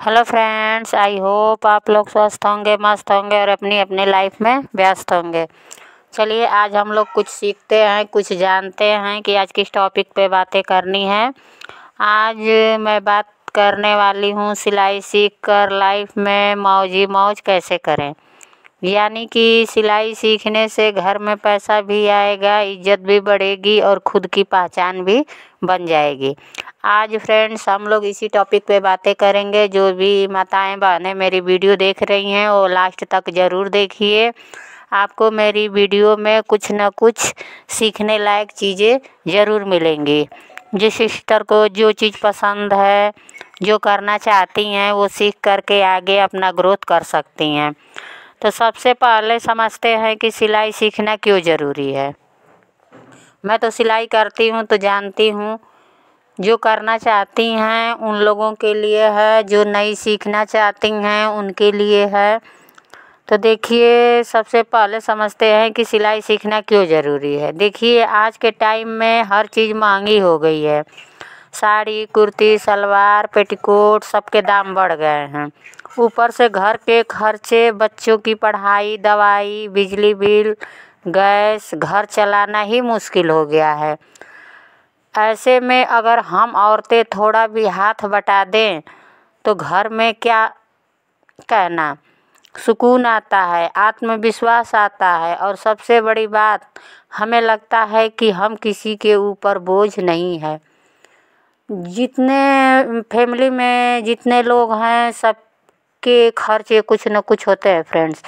Hello friends, I hope आप लोग स्वस्थ होंगे, मस्त होंगे और अपनी अपनी लाइफ में व्यस्त होंगे। चलिए आज हम लोग कुछ सीखते हैं, कुछ जानते हैं कि आज किस टॉपिक पे बातें करनी है। आज मैं बात करने वाली हूँ सिलाई सीख कर लाइफ में मौजी मौज कैसे करें। यानी कि सिलाई सीखने से घर में पैसा भी आएगा, इज्जत भी बढ़ेगी और खुद की पहचान भी बन जाएगी। आज फ्रेंड्स हम लोग इसी टॉपिक पे बातें करेंगे। जो भी माताएं बहनें मेरी वीडियो देख रही हैं वो लास्ट तक ज़रूर देखिए। आपको मेरी वीडियो में कुछ न कुछ सीखने लायक चीज़ें ज़रूर मिलेंगी। जिस सिस्टर को जो चीज़ पसंद है, जो करना चाहती हैं, वो सीख करके आगे अपना ग्रोथ कर सकती हैं। तो सबसे पहले समझते हैं कि सिलाई सीखना क्यों ज़रूरी है। मैं तो सिलाई करती हूँ तो जानती हूँ, जो करना चाहती हैं उन लोगों के लिए है, जो नई सीखना चाहती हैं उनके लिए है। तो देखिए सबसे पहले समझते हैं कि सिलाई सीखना क्यों ज़रूरी है। देखिए आज के टाइम में हर चीज़ महंगी हो गई है। साड़ी, कुर्ती, सलवार, पेटीकोट सबके दाम बढ़ गए हैं। ऊपर से घर के खर्चे, बच्चों की पढ़ाई, दवाई, बिजली बिल, गैस, घर चलाना ही मुश्किल हो गया है। ऐसे में अगर हम औरतें थोड़ा भी हाथ बटा दें तो घर में क्या कहना, सुकून आता है, आत्मविश्वास आता है और सबसे बड़ी बात, हमें लगता है कि हम किसी के ऊपर बोझ नहीं है। जितने फैमिली में जितने लोग हैं सबके खर्चे कुछ न कुछ होते हैं फ्रेंड्स।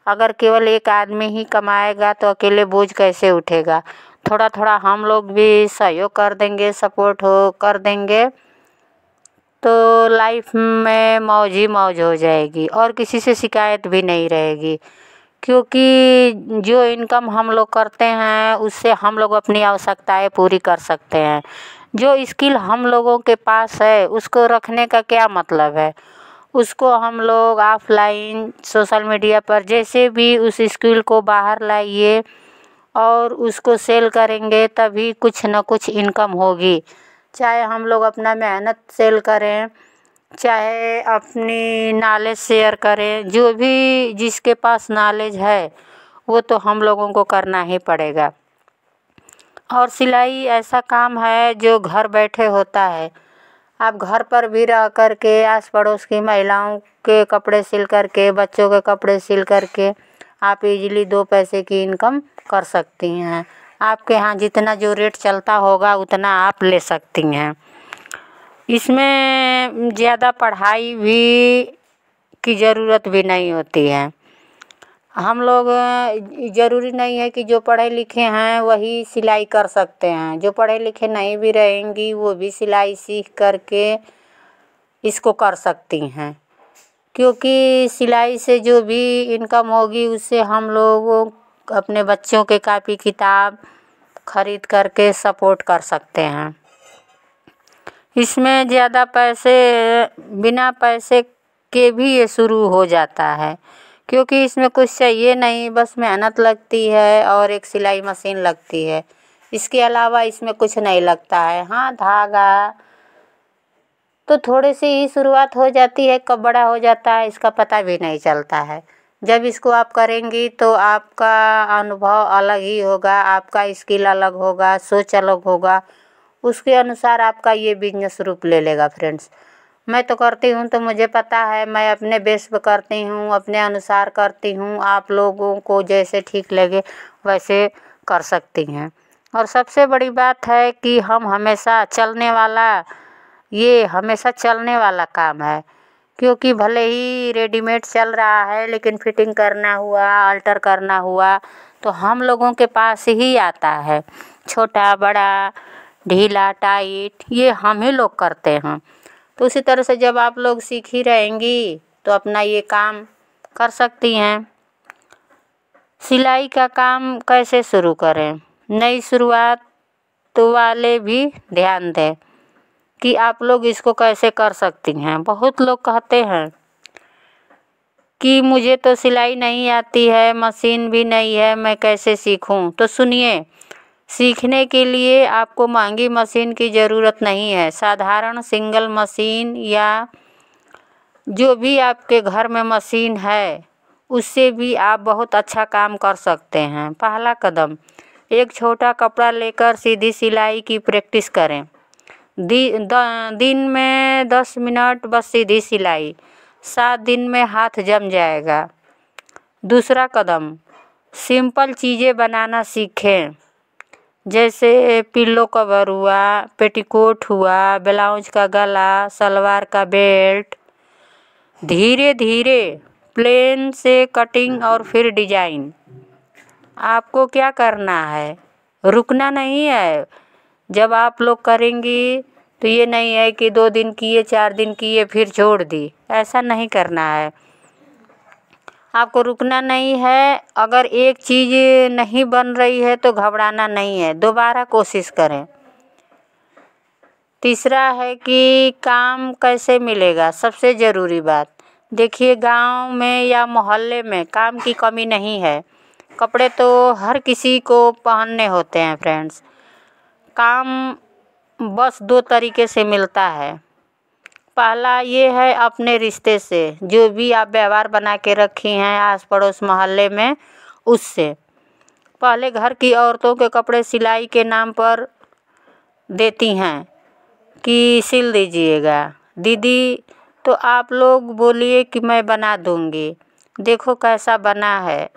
अगर केवल एक आदमी ही कमाएगा तो अकेले बोझ कैसे उठेगा। थोड़ा थोड़ा हम लोग भी सहयोग कर देंगे, सपोर्ट हो कर देंगे तो लाइफ में मौज ही मौज हो जाएगी और किसी से शिकायत भी नहीं रहेगी। क्योंकि जो इनकम हम लोग करते हैं उससे हम लोग अपनी आवश्यकताएं पूरी कर सकते हैं। जो स्किल हम लोगों के पास है उसको रखने का क्या मतलब है। उसको हम लोग ऑफलाइन सोशल मीडिया पर जैसे भी उस स्किल को बाहर लाइए और उसको सेल करेंगे तभी कुछ न कुछ इनकम होगी। चाहे हम लोग अपना मेहनत सेल करें, चाहे अपनी नॉलेज शेयर करें, जो भी जिसके पास नॉलेज है वो तो हम लोगों को करना ही पड़ेगा। और सिलाई ऐसा काम है जो घर बैठे होता है। आप घर पर भी रह कर के आस पड़ोस की महिलाओं के कपड़े सिल करके, बच्चों के कपड़े सिल करके आप इजीली 2 पैसे की इनकम कर सकती हैं। आपके यहाँ जितना जो रेट चलता होगा उतना आप ले सकती हैं। इसमें ज़्यादा पढ़ाई भी की ज़रूरत भी नहीं होती है। हम लोग ज़रूरी नहीं है कि जो पढ़े लिखे हैं वही सिलाई कर सकते हैं। जो पढ़े लिखे नहीं भी रहेंगी वो भी सिलाई सीख करके इसको कर सकती हैं। क्योंकि सिलाई से जो भी इनकम होगी उससे हम लोग अपने बच्चों के कापी किताब खरीद करके सपोर्ट कर सकते हैं। इसमें ज़्यादा पैसे, बिना पैसे के भी ये शुरू हो जाता है। क्योंकि इसमें कुछ चाहिए नहीं, बस मेहनत लगती है और एक सिलाई मशीन लगती है। इसके अलावा इसमें कुछ नहीं लगता है। हाँ, धागा तो थोड़ी सी ही शुरुआत हो जाती है, कब बड़ा हो जाता है इसका पता भी नहीं चलता है। जब इसको आप करेंगी तो आपका अनुभव अलग ही होगा, आपका स्किल अलग होगा, सोच अलग होगा। उसके अनुसार आपका ये बिजनेस रूप ले लेगा फ्रेंड्स। मैं तो करती हूँ तो मुझे पता है, मैं अपने बेस पे करती हूँ, अपने अनुसार करती हूँ। आप लोगों को जैसे ठीक लगे वैसे कर सकती हैं। और सबसे बड़ी बात है कि हम हमेशा हमेशा चलने वाला काम है। क्योंकि भले ही रेडीमेड चल रहा है लेकिन फिटिंग करना हुआ, अल्टर करना हुआ तो हम लोगों के पास ही आता है। छोटा बड़ा, ढीला टाइट ये हम ही लोग करते हैं। तो उसी तरह से जब आप लोग सीख ही रहेंगी तो अपना ये काम कर सकती हैं। सिलाई का काम कैसे शुरू करें, नई शुरुआत वाले भी ध्यान दें कि आप लोग इसको कैसे कर सकती हैं। बहुत लोग कहते हैं कि मुझे तो सिलाई नहीं आती है, मशीन भी नहीं है, मैं कैसे सीखूं। तो सुनिए, सीखने के लिए आपको महंगी मशीन की ज़रूरत नहीं है। साधारण सिंगल मशीन या जो भी आपके घर में मशीन है उससे भी आप बहुत अच्छा काम कर सकते हैं। पहला कदम, एक छोटा कपड़ा लेकर सीधी सिलाई की प्रैक्टिस करें। दिन में 10 मिनट बस सीधी सिलाई, 7 दिन में हाथ जम जाएगा। दूसरा कदम, सिंपल चीज़ें बनाना सीखें, जैसे पिल्लो कवर हुआ, पेटीकोट हुआ, ब्लाउज का गला, सलवार का बेल्ट। धीरे धीरे प्लेन से कटिंग और फिर डिजाइन। आपको क्या करना है, रुकना नहीं है। जब आप लोग करेंगी तो ये नहीं है कि 2 दिन किए, 4 दिन किए फिर छोड़ दी, ऐसा नहीं करना है। आपको रुकना नहीं है। अगर एक चीज़ नहीं बन रही है तो घबराना नहीं है, दोबारा कोशिश करें। तीसरा है कि काम कैसे मिलेगा। सबसे ज़रूरी बात, देखिए गांव में या मोहल्ले में काम की कमी नहीं है। कपड़े तो हर किसी को पहनने होते हैं फ्रेंड्स। काम बस 2 तरीके से मिलता है। पहला ये है अपने रिश्ते से, जो भी आप व्यवहार बना के रखी हैं आस पड़ोस मोहल्ले में, उससे। पहले घर की औरतों के कपड़े सिलाई के नाम पर देती हैं कि सिल दीजिएगा दीदी, तो आप लोग बोलिए कि मैं बना दूँगी, देखो कैसा बना है।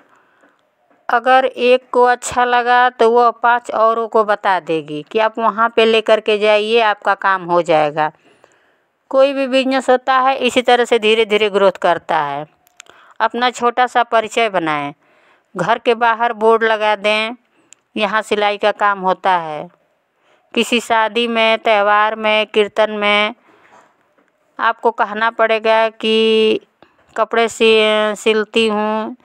अगर एक को अच्छा लगा तो वो 5 औरों को बता देगी कि आप वहाँ पे लेकर के जाइए, आपका काम हो जाएगा। कोई भी बिजनेस होता है इसी तरह से धीरे धीरे ग्रोथ करता है। अपना छोटा सा परिचय बनाएं, घर के बाहर बोर्ड लगा दें, यहाँ सिलाई का काम होता है। किसी शादी में, त्यौहार में, कीर्तन में आपको कहना पड़ेगा कि कपड़े सिलती हूँ,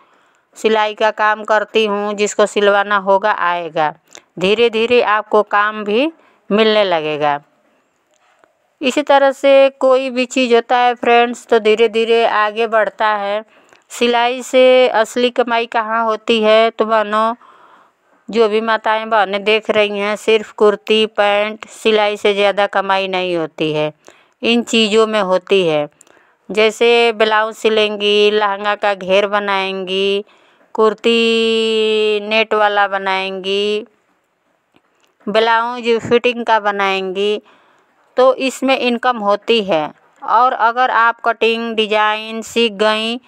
सिलाई का काम करती हूँ, जिसको सिलवाना होगा आएगा। धीरे धीरे आपको काम भी मिलने लगेगा। इसी तरह से कोई भी चीज़ होता है फ्रेंड्स तो धीरे धीरे आगे बढ़ता है। सिलाई से असली कमाई कहाँ होती है, तो बहनों, जो भी माताएं बहनें देख रही हैं, सिर्फ कुर्ती पैंट सिलाई से ज़्यादा कमाई नहीं होती है, इन चीज़ों में होती है। जैसे ब्लाउज सिलेंगी, लहंगा का घेर बनाएंगी, कुर्ती नेट वाला बनाएंगी, ब्लाउज फिटिंग का बनाएंगी, तो इसमें इनकम होती है। और अगर आप कटिंग डिजाइन सीख गई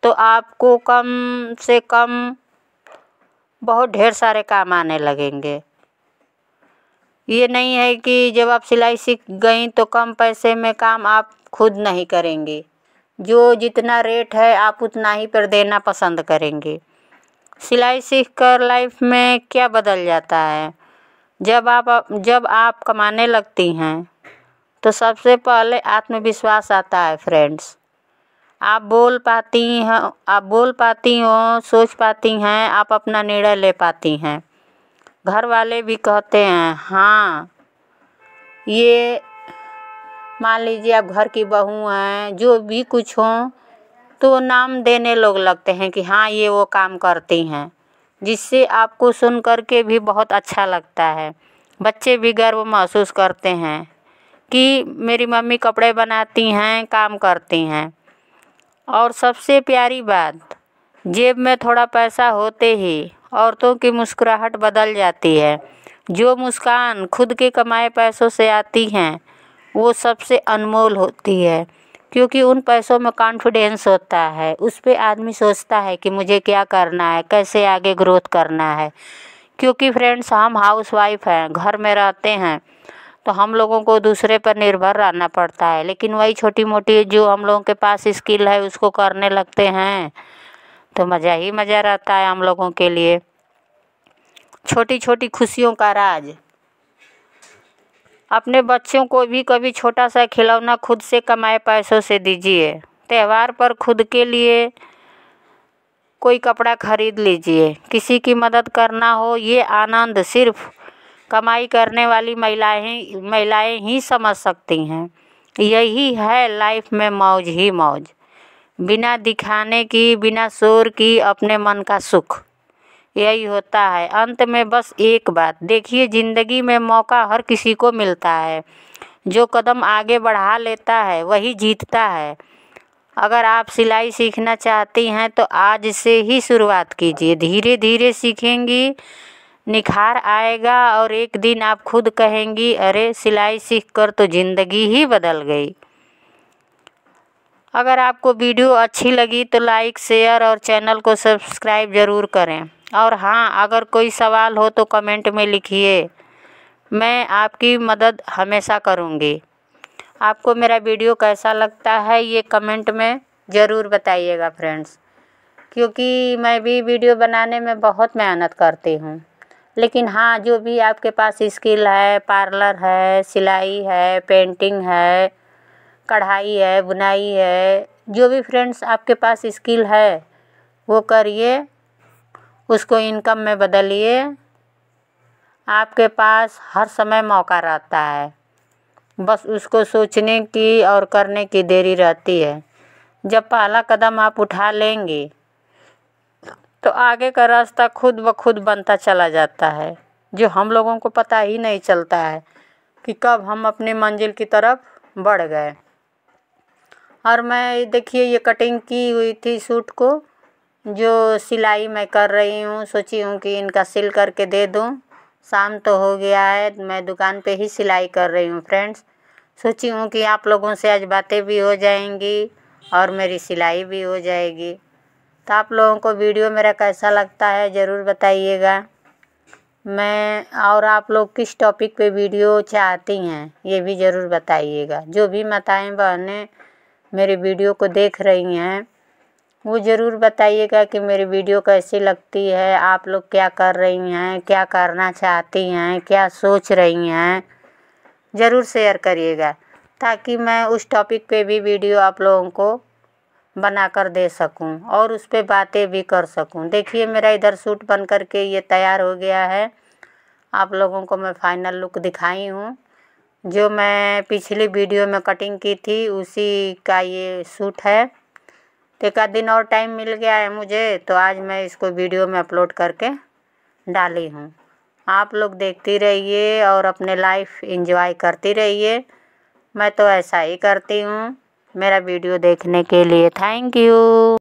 तो आपको कम से कम बहुत ढेर सारे काम आने लगेंगे। ये नहीं है कि जब आप सिलाई सीख गई तो कम पैसे में काम आप खुद नहीं करेंगी। जो जितना रेट है आप उतना ही पर देना पसंद करेंगे। सिलाई सीखकर लाइफ में क्या बदल जाता है। जब आप कमाने लगती हैं तो सबसे पहले आत्मविश्वास आता है फ्रेंड्स। आप बोल पाती हो, सोच पाती हैं, आप अपना निर्णय ले पाती हैं। घर वाले भी कहते हैं हाँ, ये मान लीजिए आप घर की बहू हैं, जो भी कुछ हो तो नाम देने लोग लगते हैं कि हाँ ये वो काम करती हैं, जिससे आपको सुन कर के भी बहुत अच्छा लगता है। बच्चे भी गर्व महसूस करते हैं कि मेरी मम्मी कपड़े बनाती हैं, काम करती हैं। और सबसे प्यारी बात, जेब में थोड़ा पैसा होते ही औरतों की मुस्कुराहट बदल जाती है। जो मुस्कान खुद के कमाए पैसों से आती हैं वो सबसे अनमोल होती है, क्योंकि उन पैसों में कॉन्फिडेंस होता है। उस पे आदमी सोचता है कि मुझे क्या करना है, कैसे आगे ग्रोथ करना है। क्योंकि फ्रेंड्स हम हाउसवाइफ हैं, घर में रहते हैं, तो हम लोगों को दूसरे पर निर्भर रहना पड़ता है। लेकिन वही छोटी मोटी जो हम लोगों के पास स्किल है उसको करने लगते हैं तो मज़ा ही मज़ा रहता है हम लोगों के लिए। छोटी छोटी खुशियों का राज, अपने बच्चों को भी कभी छोटा सा खिलौना खुद से कमाए पैसों से दीजिए। त्यौहार पर खुद के लिए कोई कपड़ा खरीद लीजिए। किसी की मदद करना हो, ये आनंद सिर्फ कमाई करने वाली महिलाएं ही समझ सकती हैं। यही है लाइफ में मौज ही मौज, बिना दिखाने की, बिना शोर की, अपने मन का सुख, यही होता है। अंत में बस एक बात देखिए, ज़िंदगी में मौका हर किसी को मिलता है। जो कदम आगे बढ़ा लेता है वही जीतता है। अगर आप सिलाई सीखना चाहती हैं तो आज से ही शुरुआत कीजिए। धीरे धीरे सीखेंगी, निखार आएगा और एक दिन आप खुद कहेंगी, अरे सिलाई सीखकर तो ज़िंदगी ही बदल गई। अगर आपको वीडियो अच्छी लगी तो लाइक, शेयर और चैनल को सब्सक्राइब ज़रूर करें। और हाँ, अगर कोई सवाल हो तो कमेंट में लिखिए, मैं आपकी मदद हमेशा करूँगी। आपको मेरा वीडियो कैसा लगता है ये कमेंट में ज़रूर बताइएगा फ्रेंड्स, क्योंकि मैं भी वीडियो बनाने में बहुत मेहनत करती हूँ। लेकिन हाँ, जो भी आपके पास स्किल है, पार्लर है, सिलाई है, पेंटिंग है, कढ़ाई है, बुनाई है, जो भी फ्रेंड्स आपके पास स्किल है वो करिए, उसको इनकम में बदलिए। आपके पास हर समय मौका रहता है, बस उसको सोचने की और करने की देरी रहती है। जब पहला कदम आप उठा लेंगे तो आगे का रास्ता खुद ब खुद बनता चला जाता है, जो हम लोगों को पता ही नहीं चलता है कि कब हम अपनी मंजिल की तरफ बढ़ गए। और मैं देखिए ये कटिंग की हुई थी सूट को, जो सिलाई मैं कर रही हूँ, सोची हूँ कि इनका सिल करके दे दूँ। शाम तो हो गया है, मैं दुकान पे ही सिलाई कर रही हूँ फ्रेंड्स। सोची हूँ कि आप लोगों से आज बातें भी हो जाएंगी और मेरी सिलाई भी हो जाएगी। तो आप लोगों को वीडियो मेरा कैसा लगता है ज़रूर बताइएगा। मैं और आप लोग किस टॉपिक पे वीडियो चाहती हैं ये भी ज़रूर बताइएगा। जो भी माताएं बहनें मेरे वीडियो को देख रही हैं वो ज़रूर बताइएगा कि मेरी वीडियो कैसी लगती है, आप लोग क्या कर रही हैं, क्या करना चाहती हैं, क्या सोच रही हैं, ज़रूर शेयर करिएगा ताकि मैं उस टॉपिक पे भी वीडियो आप लोगों को बना कर दे सकूं और उस पर बातें भी कर सकूं। देखिए मेरा इधर सूट बन कर के ये तैयार हो गया है। आप लोगों को मैं फाइनल लुक दिखाई हूँ। जो मैं पिछली वीडियो में कटिंग की थी उसी का ये सूट है। तो एक आध दिन और टाइम मिल गया है मुझे, तो आज मैं इसको वीडियो में अपलोड करके डाली हूँ। आप लोग देखती रहिए और अपने लाइफ एंजॉय करती रहिए। मैं तो ऐसा ही करती हूँ। मेरा वीडियो देखने के लिए थैंक यू।